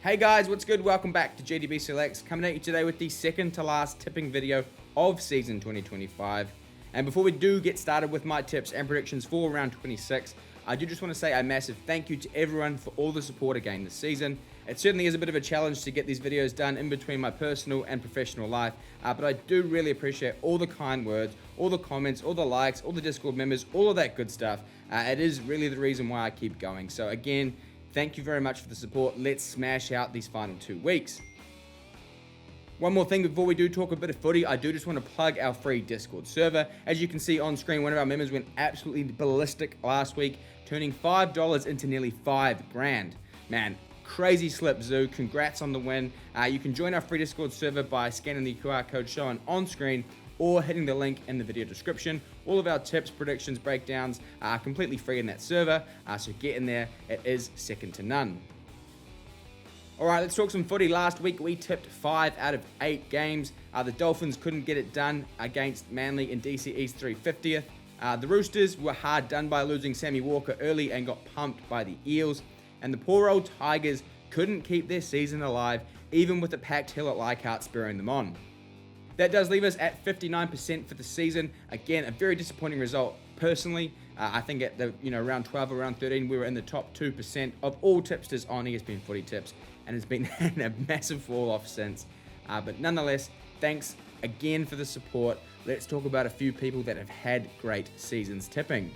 Hey guys, what's good? Welcome back to JDB Selects, coming at you today with the second to last tipping video of season 2025. And before we do get started with my tips and predictions for round 26, I do just want to say a massive thank you to everyone for all the support again this season. It certainly is a bit of a challenge to get these videos done in between my personal and professional life, but I do really appreciate all the kind words, all the comments, all the likes, all the Discord members, all of that good stuff. It is really the reason why I keep going. So again, thank you very much for the support. Let's smash out these final 2 weeks. One more thing before we do talk a bit of footy, I do just want to plug our free Discord server. As you can see on screen, one of our members went absolutely ballistic last week, turning $5 into nearly $5,000. Man, crazy slip, Zoo. Congrats on the win. You can join our free Discord server by scanning the QR code shown on screen or hitting the link in the video description. All of our tips, predictions, breakdowns are completely free in that server, so get in there. It is second to none. Alright, let's talk some footy. Last week we tipped 5 out of 8 games. The Dolphins couldn't get it done against Manly in DCE's 350th. The Roosters were hard done by losing Sammy Walker early and got pumped by the Eels. And the poor old Tigers couldn't keep their season alive, even with the packed hill at Leichhardt spurring them on. That does leave us at 59% for the season. Again, a very disappointing result. Personally, I think at the round 12 or round 13, we were in the top 2% of all tipsters on ESPN Footy Tips, and it's been a massive fall off since. But nonetheless, thanks again for the support. Let's talk about a few people that have had great seasons tipping.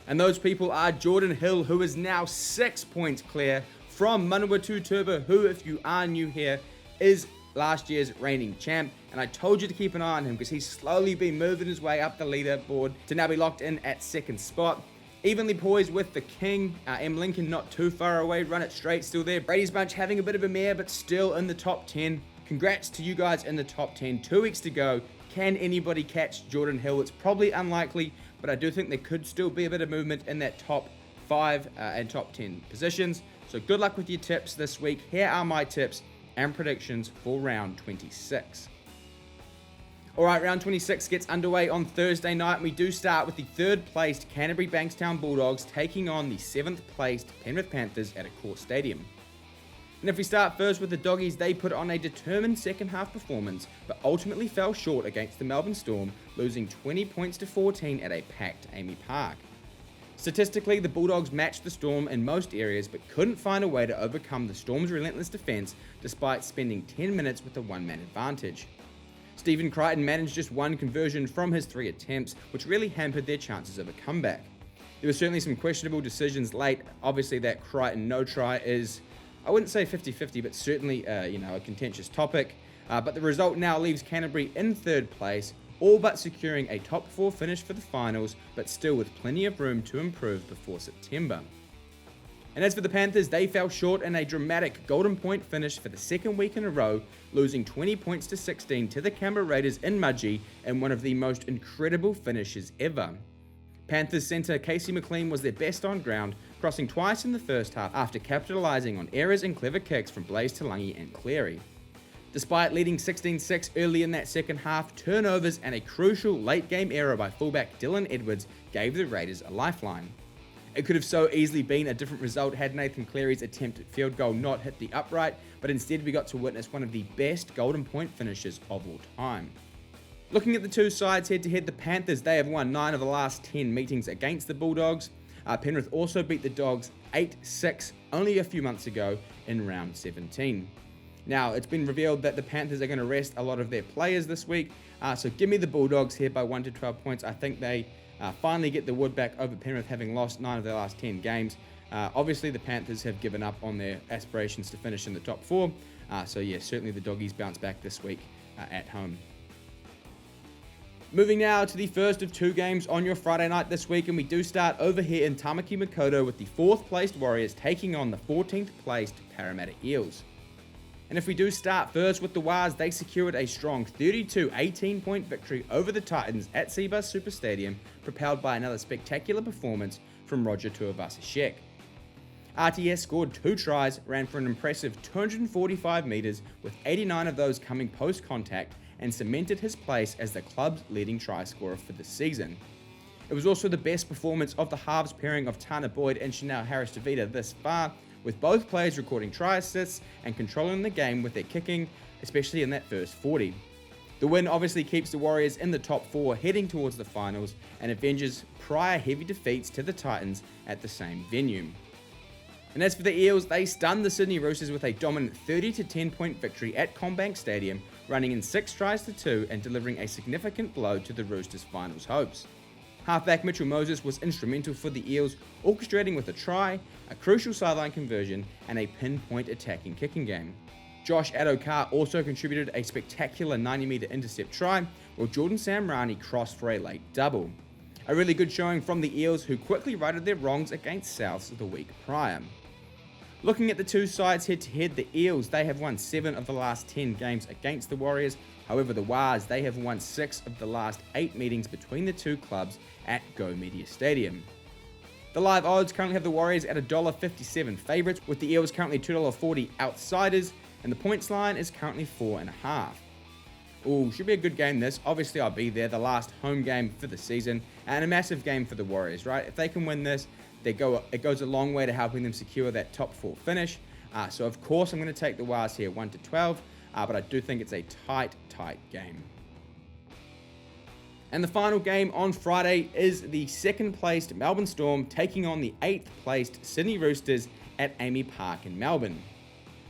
And those people are Jordan Hill, who is now 6 points clear from Manawatu Turbo, who, if you are new here, is last year's reigning champ. And I told you to keep an eye on him because he's slowly been moving his way up the leaderboard to now be locked in at second spot. Evenly poised with the king. M. Lincoln not too far away, run it straight, still there. Brady's Bunch having a bit of a mare, but still in the top 10. Congrats to you guys in the top 10. 2 weeks to go. Can anybody catch Jordan Hill? It's probably unlikely, but I do think there could still be a bit of movement in that top 5 and top 10 positions. So good luck with your tips this week. Here are my tips and predictions for round 26. Alright, round 26 gets underway on Thursday night, and we do start with the third placed Canterbury Bankstown Bulldogs taking on the 7th placed Penrith Panthers at Accor Stadium. And if we start first with the Doggies, they put on a determined second half performance, but ultimately fell short against the Melbourne Storm, losing 20 points to 14 at a packed Amy Park. Statistically, the Bulldogs matched the Storm in most areas, but couldn't find a way to overcome the Storm's relentless defence despite spending 10 minutes with a one-man advantage. Stephen Crichton managed just one conversion from his 3 attempts, which really hampered their chances of a comeback. There were certainly some questionable decisions late. Obviously, that Crichton no try is, I wouldn't say 50-50, but certainly a contentious topic. But the result now leaves Canterbury in third place, all but securing a top 4 finish for the finals, but still with plenty of room to improve before September. And as for the Panthers, they fell short in a dramatic golden point finish for the second week in a row, losing 20 points to 16 to the Canberra Raiders in Mudgee in one of the most incredible finishes ever. Panthers centre Casey McLean was their best on ground, crossing twice in the first half after capitalising on errors and clever kicks from Blaze Talangi and Cleary. Despite leading 16-6 early in that second half, turnovers and a crucial late-game error by fullback Dylan Edwards gave the Raiders a lifeline. It could have so easily been a different result had Nathan Cleary's attempted field goal not hit the upright, but instead we got to witness one of the best golden point finishes of all time. Looking at the two sides head-to-head, the Panthers, they have won 9 of the last 10 meetings against the Bulldogs. Penrith also beat the Dogs 8-6 only a few months ago in round 17. Now, it's been revealed that the Panthers are going to rest a lot of their players this week, so give me the Bulldogs here by 1 to 12 points. I think they finally get the wood back over Penrith, having lost 9 of their last 10 games. Obviously, the Panthers have given up on their aspirations to finish in the top 4, so yeah, certainly the Doggies bounce back this week at home. Moving now to the first of 2 games on your Friday night this week, and we do start over here in Tamaki Makaurau with the 4th placed Warriors taking on the 14th placed Parramatta Eels. And if we do start first with the Wars, they secured a strong 32-18 point victory over the Titans at Seabus Super Stadium, propelled by another spectacular performance from Roger Tuivasa-Sheck. RTS scored 2 tries, ran for an impressive 245 metres, with 89 of those coming post-contact, and cemented his place as the club's leading try scorer for the season. It was also the best performance of the halves pairing of Tana Boyd and Chanel Harris-Tavita this far, with both players recording try assists and controlling the game with their kicking, especially in that first 40. The win obviously keeps the Warriors in the top 4 heading towards the finals and avenges prior heavy defeats to the Titans at the same venue. And as for the Eels, they stunned the Sydney Roosters with a dominant 30-10 point victory at CommBank Stadium, running in 6 tries to 2 and delivering a significant blow to the Roosters' finals hopes. Halfback Mitchell Moses was instrumental for the Eels, orchestrating with a try, a crucial sideline conversion, and a pinpoint attacking kicking game. Josh Adokar also contributed a spectacular 90-metre intercept try, while Jordan Samrani crossed for a late double. A really good showing from the Eels, who quickly righted their wrongs against Souths the week prior. Looking at the two sides head-to-head, the Eels, they have won 7 of the last 10 games against the Warriors. However, the Wars, they have won 6 of the last 8 meetings between the two clubs at Go Media Stadium. The live odds currently have the Warriors at $1.57 favourites, with the Eels currently $2.40 outsiders, and the points line is currently 4.5. Ooh, should be a good game this. Obviously I'll be there, the last home game for the season, and a massive game for the Warriors, right? If they can win this, it goes a long way to helping them secure that top 4 finish. So of course I'm going to take the Wars here 1-12, but I do think it's a tight game. And the final game on Friday is the 2nd placed Melbourne Storm taking on the 8th placed Sydney Roosters at AAMI Park in Melbourne.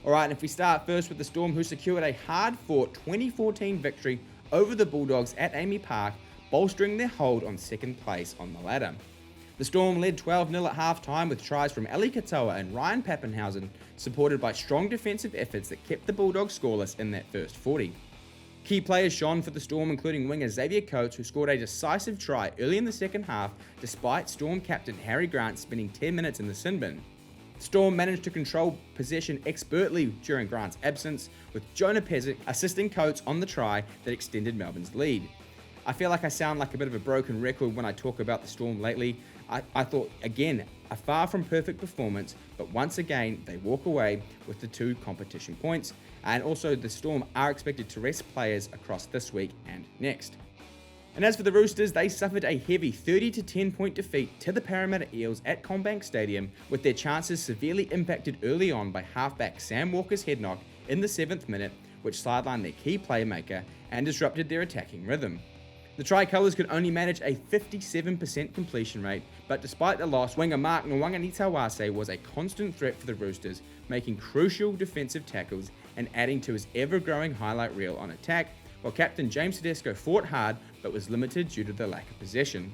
Alright, and if we start first with the Storm, who secured a hard-fought 2014 victory over the Bulldogs at AAMI Park, bolstering their hold on 2nd place on the ladder. The Storm led 12-0 at halftime with tries from Ali Katoa and Ryan Pappenhausen, supported by strong defensive efforts that kept the Bulldogs scoreless in that first 40. Key players shone for the Storm, including winger Xavier Coates, who scored a decisive try early in the second half, despite Storm captain Harry Grant spending 10 minutes in the sin bin. Storm managed to control possession expertly during Grant's absence, with Jonah Pezic assisting Coates on the try that extended Melbourne's lead. I feel like I sound like a bit of a broken record when I talk about the Storm lately. I thought, again, a far from perfect performance, but once again, they walk away with the 2 competition points, and also the Storm are expected to rest players across this week and next. And as for the Roosters, they suffered a heavy 30-10 point defeat to the Parramatta Eels at CommBank Stadium, with their chances severely impacted early on by halfback Sam Walker's head knock in the 7th minute, which sidelined their key playmaker and disrupted their attacking rhythm. The Tricolours could only manage a 57% completion rate, but despite the loss, winger Mark Nwanganitawase was a constant threat for the Roosters, making crucial defensive tackles and adding to his ever-growing highlight reel on attack, while captain James Tedesco fought hard but was limited due to the lack of possession.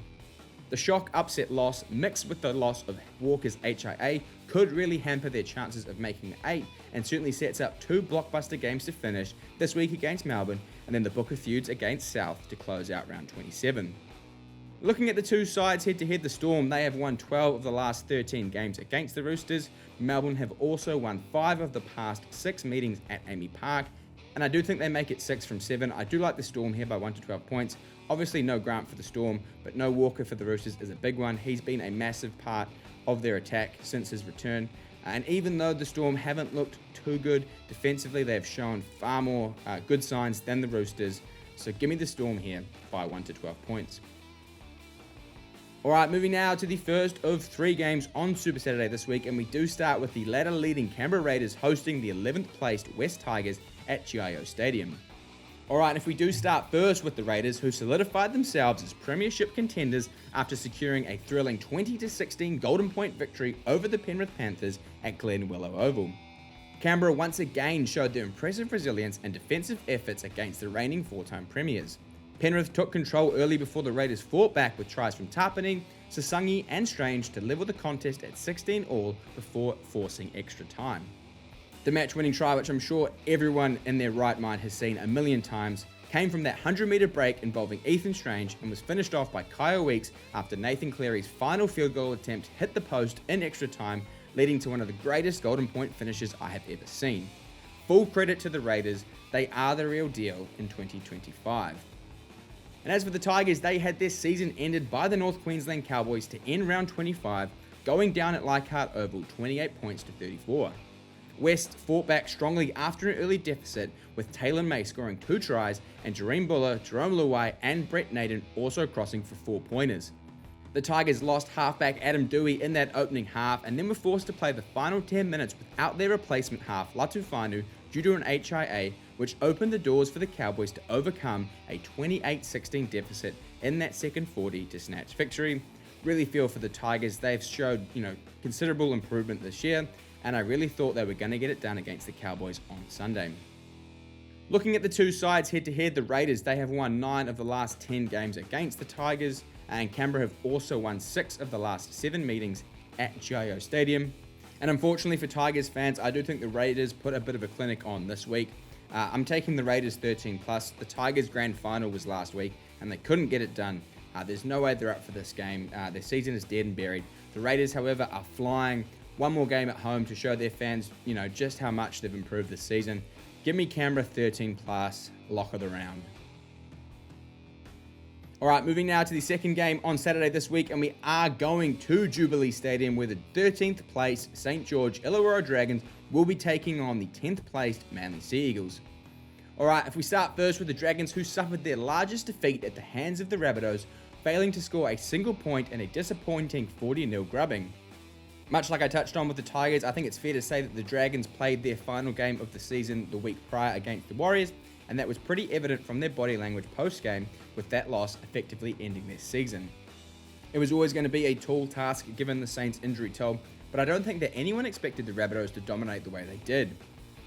The shock upset loss, mixed with the loss of Walker's HIA, could really hamper their chances of making the 8, and certainly sets up 2 blockbuster games to finish, this week against Melbourne, and then the book of feuds against South to close out round 27. Looking at the two sides head-to-head, the Storm, they have won 12 of the last 13 games against the Roosters. Melbourne have also won 5 of the past 6 meetings at AAMI Park, and I do think they make it 6 from 7. I do like the Storm here by 1-12 points. Obviously no Grant for the Storm, but no Walker for the Roosters is a big one. He's been a massive part of their attack since his return. And even though the Storm haven't looked too good defensively, they've shown far more good signs than the Roosters. So give me the Storm here by 1-12 points. Alright, moving now to the first of 3 games on Super Saturday this week, and we do start with the ladder-leading Canberra Raiders hosting the 11th placed West Tigers at GIO Stadium. Alright, and if we do start first with the Raiders, who solidified themselves as premiership contenders after securing a thrilling 20-16 Golden Point victory over the Penrith Panthers at Glen Willow Oval. Canberra once again showed their impressive resilience and defensive efforts against the reigning 4-time premiers. Penrith took control early before the Raiders fought back with tries from Tapani, Sasangi and Strange to level the contest at 16-all before forcing extra time. The match-winning try, which I'm sure everyone in their right mind has seen a million times, came from that 100-metre break involving Ethan Strange and was finished off by Kyle Weeks after Nathan Cleary's final field goal attempt hit the post in extra time, leading to one of the greatest Golden Point finishes I have ever seen. Full credit to the Raiders, they are the real deal in 2025. And as for the Tigers, they had their season ended by the North Queensland Cowboys to end round 25, going down at Leichhardt Oval 28 points to 34. West fought back strongly after an early deficit, with Taylor May scoring 2 tries and Jareem Buller, Jerome Luai and Brett Naden also crossing for 4 pointers. The Tigers lost halfback Adam Dewey in that opening half and then were forced to play the final 10 minutes without their replacement half Latufanu due to an HIA, which opened the doors for the Cowboys to overcome a 28-16 deficit in that second 40 to snatch victory. Really feel for the Tigers. They've showed, considerable improvement this year, and I really thought they were going to get it done against the Cowboys on Sunday. Looking at the two sides head-to-head, the Raiders, they have won 9 of the last 10 games against the Tigers, and Canberra have also won 6 of the last 7 meetings at GIO Stadium. And unfortunately for Tigers fans, I do think the Raiders put a bit of a clinic on this week. I'm taking the Raiders 13+. The Tigers' grand final was last week, and they couldn't get it done. There's no way they're up for this game. Their season is dead and buried. The Raiders, however, are flying. One more game at home to show their fans, just how much they've improved this season. Give me Canberra 13+, lock of the round. All right, moving now to the second game on Saturday this week, and we are going to Jubilee Stadium where the 13th place St. George Illawarra Dragons will be taking on the 10th placed Manly Sea Eagles. All right, if we start first with the Dragons, who suffered their largest defeat at the hands of the Rabbitohs, failing to score a single point in a disappointing 40-0 grubbing. Much like I touched on with the Tigers, I think it's fair to say that the Dragons played their final game of the season the week prior against the Warriors, and that was pretty evident from their body language post-game, with that loss effectively ending their season. It was always going to be a tall task given the Saints' injury toll, but I don't think that anyone expected the Rabbitohs to dominate the way they did.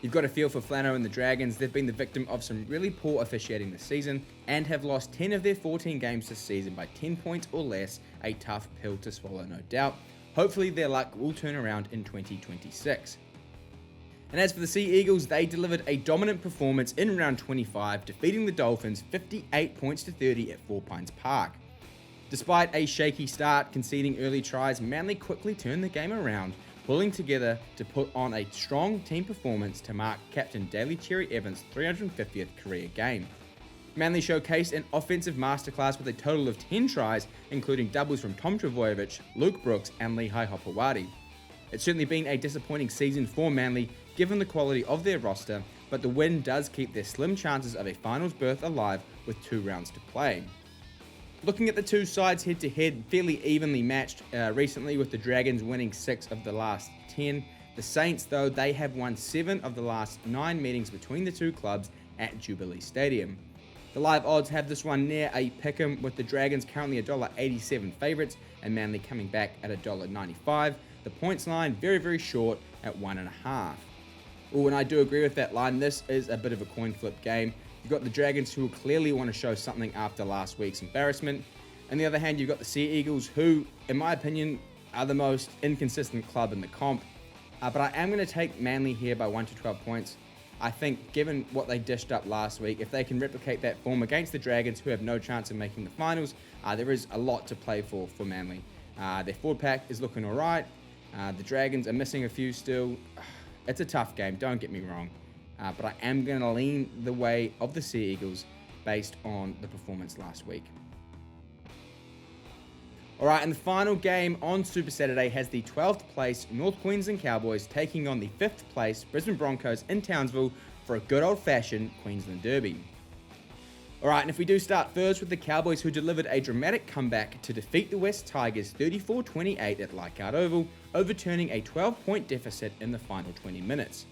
You've got a feel for Flano and the Dragons. They've been the victim of some really poor officiating this season and have lost 10 of their 14 games this season by 10 points or less, a tough pill to swallow, no doubt. Hopefully their luck will turn around in 2026. And as for the Sea Eagles, they delivered a dominant performance in round 25, defeating the Dolphins 58 points to 30 at 4 Pines Park. Despite a shaky start, conceding early tries, Manly quickly turned the game around, pulling together to put on a strong team performance to mark Captain Daly Cherry Evans' 350th career game. Manly showcased an offensive masterclass with a total of 10 tries, including doubles from Tom Trbojevic, Luke Brooks, and Lehigh Hopewadi. It's certainly been a disappointing season for Manly, given the quality of their roster, but the win does keep their slim chances of a finals berth alive with 2 rounds to play. Looking at the two sides head-to-head, fairly evenly matched recently, with the Dragons winning 6 of the last 10. The Saints, though, they have won 7 of the last 9 meetings between the two clubs at Jubilee Stadium. The live odds have this one near a pick'em, with the Dragons currently $1.87 favourites and Manly coming back at $1.95. The points line very, very short at 1.5. Oh, and I do agree with that line. This is a bit of a coin flip game. You've got the Dragons, who clearly want to show something after last week's embarrassment. On the other hand, you've got the Sea Eagles, who, in my opinion, are the most inconsistent club in the comp. But I am going to take Manly here by 1 to 12 points. I think, given what they dished up last week, if they can replicate that form against the Dragons, who have no chance of making the finals, there is a lot to play for Manly. Their forward pack is looking all right. The Dragons are missing a few still. It's a tough game, don't get me wrong. But I am going to lean the way of the Sea Eagles based on the performance last week. Alright, and the final game on Super Saturday has the 12th place North Queensland Cowboys taking on the 5th place Brisbane Broncos in Townsville for a good old-fashioned Queensland Derby. Alright, and if we do start first with the Cowboys, who delivered a dramatic comeback to defeat the West Tigers 34-28 at Leichhardt Oval, overturning a 12-point deficit in the final 20 minutes.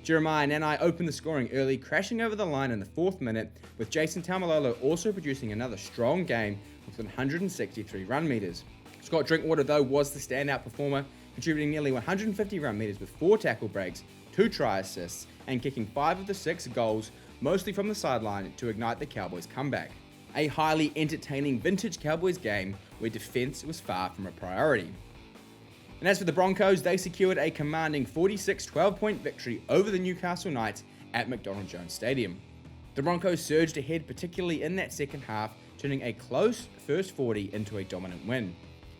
Jeremiah Nanai opened the scoring early, crashing over the line in the 4th minute, with Jason Taumalolo also producing another strong game with 163 run meters. Scott Drinkwater, though, was the standout performer, contributing nearly 150 run meters with 4 tackle breaks, 2 try assists, and kicking 5 of the 6 goals, mostly from the sideline, to ignite the Cowboys' comeback. A highly entertaining vintage Cowboys game where defense was far from a priority. And as for the Broncos, they secured a commanding 46 12-point victory over the Newcastle Knights at McDonald Jones Stadium. The Broncos surged ahead, particularly in that second half, turning a close first 40 into a dominant win.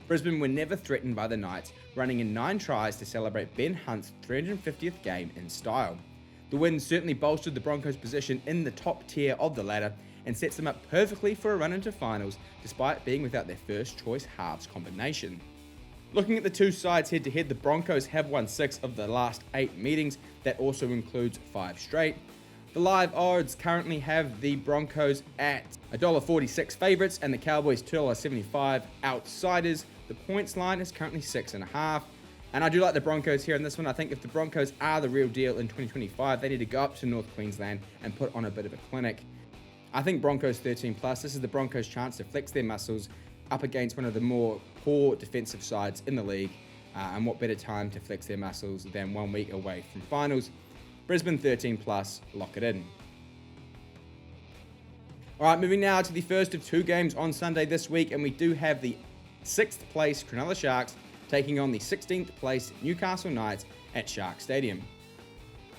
Brisbane were never threatened by the Knights, running in 9 tries to celebrate Ben Hunt's 350th game in style. The win certainly bolstered the Broncos' position in the top tier of the ladder and sets them up perfectly for a run into finals, despite being without their first choice halves combination. Looking at the two sides head-to-head, the Broncos have won 6 of the last 8 meetings. That also includes 5 straight. The live odds currently have the Broncos at $1.46 favourites and the Cowboys $2.75 outsiders. The points line is currently 6.5. And I do like the Broncos here in this one. I think if the Broncos are the real deal in 2025, they need to go up to North Queensland and put on a bit of a clinic. I think Broncos 13+. This is the Broncos' chance to flex their muscles up against one of the more poor defensive sides in the league. And what better time to flex their muscles than 1 week away from finals. Brisbane 13+, lock it in. Alright, moving now to the first of 2 games on Sunday this week, and we do have the 6th place Cronulla Sharks taking on the 16th place Newcastle Knights at Shark Stadium.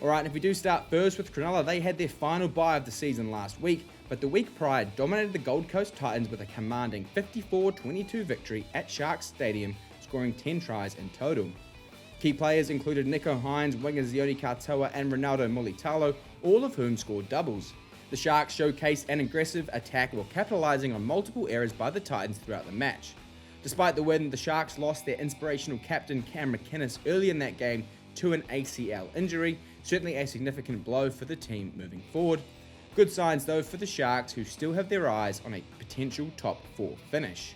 Alright, and if we do start first with Cronulla, they had their final bye of the season last week, but the week prior dominated the Gold Coast Titans with a commanding 54-22 victory at Shark Stadium, scoring 10 tries in total. Key players included Nico Hines, wingers Zioni Katoa and Ronaldo Mulitalo, all of whom scored doubles. The Sharks showcased an aggressive attack while capitalising on multiple errors by the Titans throughout the match. Despite the win, the Sharks lost their inspirational captain Cam McInnes early in that game to an ACL injury, certainly a significant blow for the team moving forward. Good signs though for the Sharks, who still have their eyes on a potential top 4 finish.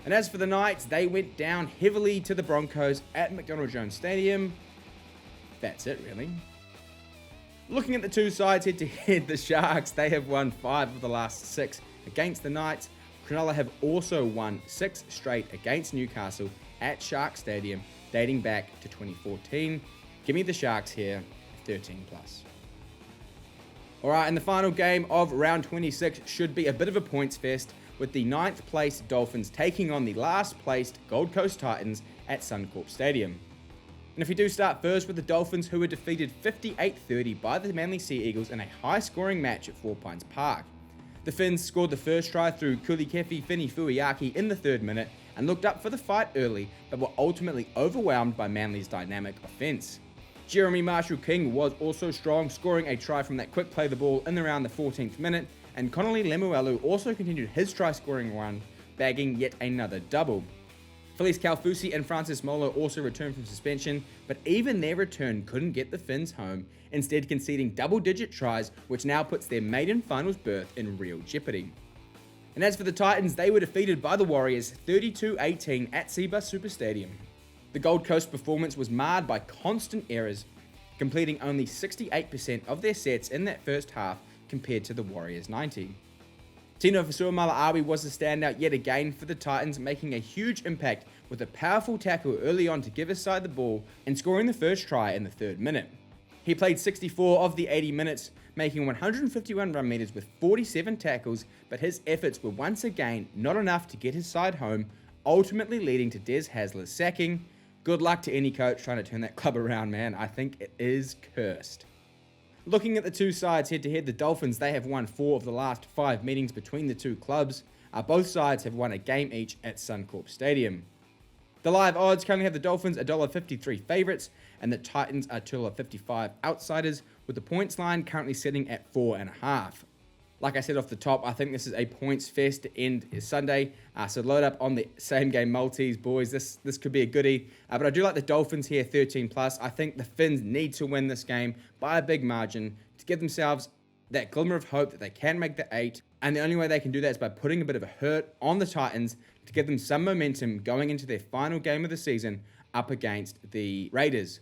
And as for the Knights, they went down heavily to the Broncos at McDonald Jones Stadium. That's it, really. Looking at the two sides head to head, the Sharks, they have won 5 of the last 6 against the Knights. Cronulla have also won 6 straight against Newcastle at Shark Stadium, dating back to 2014. Give me the Sharks here, 13+. Alright, and the final game of round 26 should be a bit of a points fest, with the 9th placed Dolphins taking on the last placed Gold Coast Titans at Suncorp Stadium. And if we do start first with the Dolphins, who were defeated 58-30 by the Manly Sea Eagles in a high-scoring match at 4 Pines Park. The Finns scored the first try through Kulikefi Fini Fuiaki in the 3rd minute and looked up for the fight early, but were ultimately overwhelmed by Manly's dynamic offence. Jeremy Marshall-King was also strong, scoring a try from that quick play the ball in around the 14th minute, and Connolly Lemuelu also continued his try-scoring run, bagging yet another double. Felice Kaufusi and Francis Molo also returned from suspension, but even their return couldn't get the Finns home, instead conceding double-digit tries, which now puts their maiden finals berth in real jeopardy. And as for the Titans, they were defeated by the Warriors 32-18 at Cbus Super Stadium. The Gold Coast performance was marred by constant errors, completing only 68% of their sets in that first half compared to the Warriors' 90. Tino Fasua-Malaawi was the standout yet again for the Titans, making a huge impact with a powerful tackle early on to give his side the ball and scoring the first try in the 3rd minute. He played 64 of the 80 minutes, making 151 run meters with 47 tackles, but his efforts were once again not enough to get his side home, ultimately leading to Des Hasler's sacking. Good luck to any coach trying to turn that club around, man. I think it is cursed. Looking at the two sides head-to-head, the Dolphins, they have won 4 of the last 5 meetings between the two clubs. Both sides have won a game each at Suncorp Stadium. The live odds currently have the Dolphins $1.53 favourites and the Titans are $2.55 outsiders, with the points line currently sitting at 4.5. Like I said off the top, I think this is a points fest to end Sunday, so load up on the same game multis, boys. This could be a goodie, but I do like the Dolphins here, 13+. I think the Finns need to win this game by a big margin to give themselves that glimmer of hope that they can make the 8, and the only way they can do that is by putting a bit of a hurt on the Titans to give them some momentum going into their final game of the season up against the Raiders.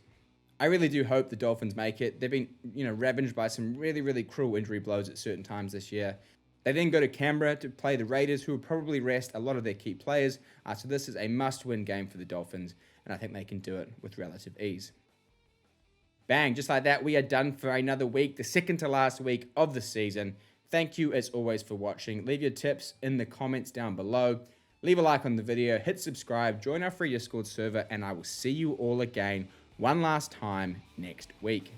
I really do hope the Dolphins make it. They've been, ravaged by some really, really cruel injury blows at certain times this year. They then go to Canberra to play the Raiders, who will probably rest a lot of their key players. So this is a must-win game for the Dolphins, and I think they can do it with relative ease. Bang, just like that, we are done for another week, the second to last week of the season. Thank you, as always, for watching. Leave your tips in the comments down below. Leave a like on the video, hit subscribe, join our free Discord server, and I will see you all again one last time next week.